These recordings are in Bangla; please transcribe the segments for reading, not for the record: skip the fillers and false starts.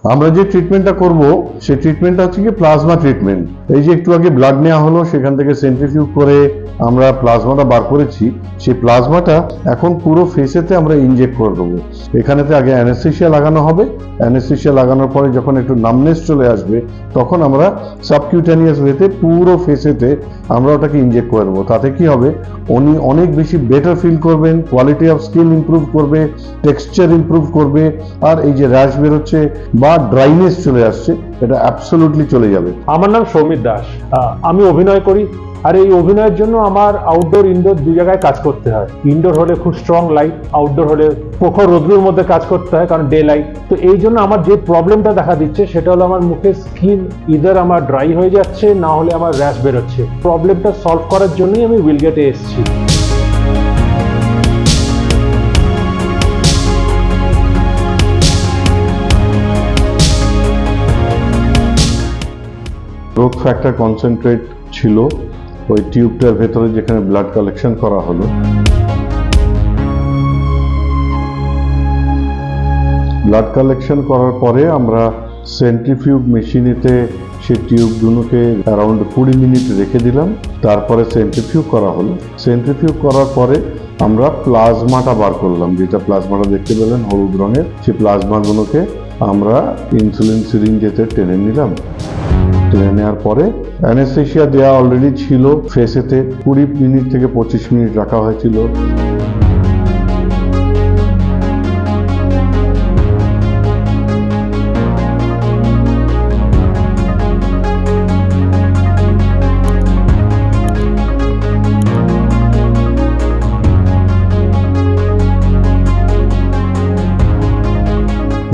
আমরা যে ট্রিটমেন্টটা করব সেই ট্রিটমেন্টটা হচ্ছে কি প্লাজমা ট্রিটমেন্ট। এই যে একটু আগে ব্লাড নেওয়া হলো, সেখান থেকে সেন্ট্রিফিউজ করে আমরা প্লাজমাটা বার করেছি, সেই প্লাজমাটা এখন পুরো ফেসেতে আমরা ইনজেক্ট করে দেবো। এখানেতে আগে অ্যানেস্থেসিয়া লাগানো হবে, অ্যানেস্থেসিয়া লাগানোর পরে যখন একটু নামনেস চলে আসবে তখন আমরা সাবকিউটেনিয়াস ওয়েতে পুরো ফেসেতে আমরা ওটাকে ইনজেক্ট করে দেবো। তাতে কি হবে, উনি অনেক বেশি বেটার ফিল করবেন, কোয়ালিটি অফ স্কিন ইমপ্রুভ করবে, টেক্সচার ইমপ্রুভ করবে, আর এই যে র্যাশ বেরোচ্ছে বা ড্রাইনেস চলে আসছে এটা অ্যাবসলিউটলি চলে যাবে। আমার নাম সৌমিত দাস, আমি অভিনয় করি। আর এই অভিনয়ের জন্য আমার আউটডোর ইনডোর দুই জায়গায় কাজ করতে হয়। ইনডোর হলে খুব স্ট্রং লাইট, আউটডোর হলে প্রখর রোদ্রের মধ্যে কাজ করতে হয়, কারণ ডে লাইট। তো এই জন্য আমার যে প্রবলেমটা দেখা দিচ্ছে সেটা হলো আমার মুখের স্কিন ইদার আমার ড্রাই হয়ে যাচ্ছে, না হলে আমার র্যাশ বেরোচ্ছে। প্রবলেমটা সলভ করার জন্যই আমি উইলগেটে এসেছি। গ্রোথ ফ্যাক্টর কনসেন্ট্রেট ছিল ওই টিউবটার ভেতরে যেখানে ব্লাড কালেকশন করা হলো। ব্লাড কালেকশন করার পরে আমরা সেন্ট্রিফিউগ মেশিনেতে সেই টিউবগুলোকে অ্যারাউন্ড 20 মিনিট রেখে দিলাম। তারপরে সেন্ট্রিফিউগ করা হলো। সেন্ট্রিফিউগ করার পরে আমরা প্লাজমাটা বার করলাম, যেটা প্লাজমাটা দেখতে পেলেন হলুদ রঙের। সেই প্লাজমাগুলোকে আমরা ইনসুলিন সিরিঞ্জেতে টেনে নিলাম। টেনে নেওয়ার পরে অ্যানেস্থেসিয়া দেওয়া অলরেডি ছিল ফেসেতে, 20 মিনিট থেকে 25 মিনিট রাখা হয়েছিল।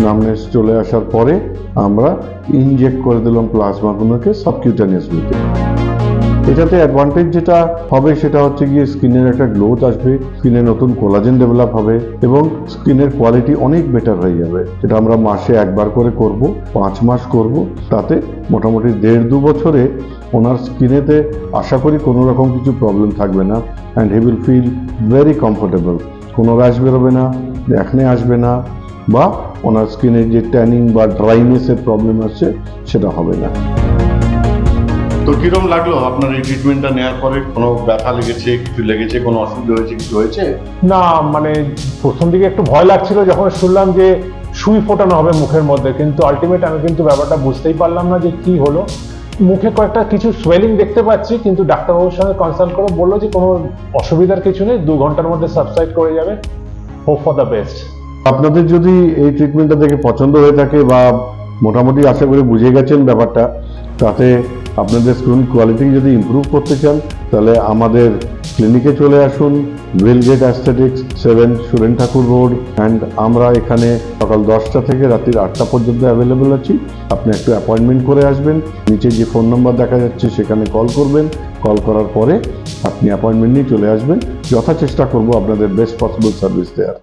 নামনেস চলে আসার পরে আমরা ইনজেক্ট করে দিলাম প্লাজমাগুলোকে সাবকিউটেনিয়াস ওয়েতে। এটাতে অ্যাডভান্টেজ যেটা হবে সেটা হচ্ছে গিয়ে স্কিনের একটা গ্লোথ আসবে, স্কিনে নতুন কোলাজেন ডেভেলপ হবে এবং স্কিনের কোয়ালিটি অনেক বেটার হয়ে যাবে। এটা আমরা মাসে একবার করে করব, 5 মাস করব। তাতে মোটামুটি 1.5-2 বছরে ওনার স্কিনেতে আশা করি কোনো রকম কিছু প্রবলেম থাকবে না, and he will feel very comfortable. কোনো র্যাশ বেরোবে না, একনে আসবে না, বা ওনার স্কিনে যে ট্যানিং বা ড্রাইনেসের প্রবলেম আসছে সেটা হবে না। তো কিরকম লাগলো আপনার এই ট্রিটমেন্টটা নেওয়ার পরে? কোনো ব্যথা লেগেছে, কিছু লেগেছে, কোনো অসুবিধা হয়েছে, কিছু হয়েছে? না, মানে প্রথম দিকে একটু ভয় লাগছিল যখন শুনলাম যে সুই ফোটানো হবে মুখের মধ্যে, কিন্তু আলটিমেট আমি কিন্তু ব্যাপারটা বুঝতেই পারলাম না যে কি হলো। মুখে কয়েকটা কিছু সোয়েলিং দেখতে পাচ্ছি, কিন্তু ডাক্তারবাবুর সঙ্গে কনসাল্ট করে বললো যে কোনো অসুবিধার কিছু নেই, 2 ঘন্টার মধ্যে সাবসাইড করে যাবে। Hope for the best. আপনাদের যদি এই ট্রিটমেন্টটা দেখে পছন্দ হয়ে থাকে বা মোটামুটি আশা করে বুঝে গেছেন ব্যাপারটা, তাতে আপনাদের স্কিন কোয়ালিটি যদি ইমপ্রুভ করতে চান তাহলে আমাদের ক্লিনিকে চলে আসুন। Willgate Aesthetics, 7 Suren Thakur road, and আমরা এখানে সকাল 10টা থেকে রাত্রির 8টা পর্যন্ত অ্যাভেলেবেল আছি। আপনি একটু অ্যাপয়েন্টমেন্ট করে আসবেন। নিচে যে ফোন নাম্বার দেখা যাচ্ছে সেখানে কল করবেন। কল করার পরে আপনি অ্যাপয়েন্টমেন্ট নিয়ে চলে আসবেন। যথাচেষ্টা করব আপনাদের বেস্ট পসিবল সার্ভিস দেওয়ার।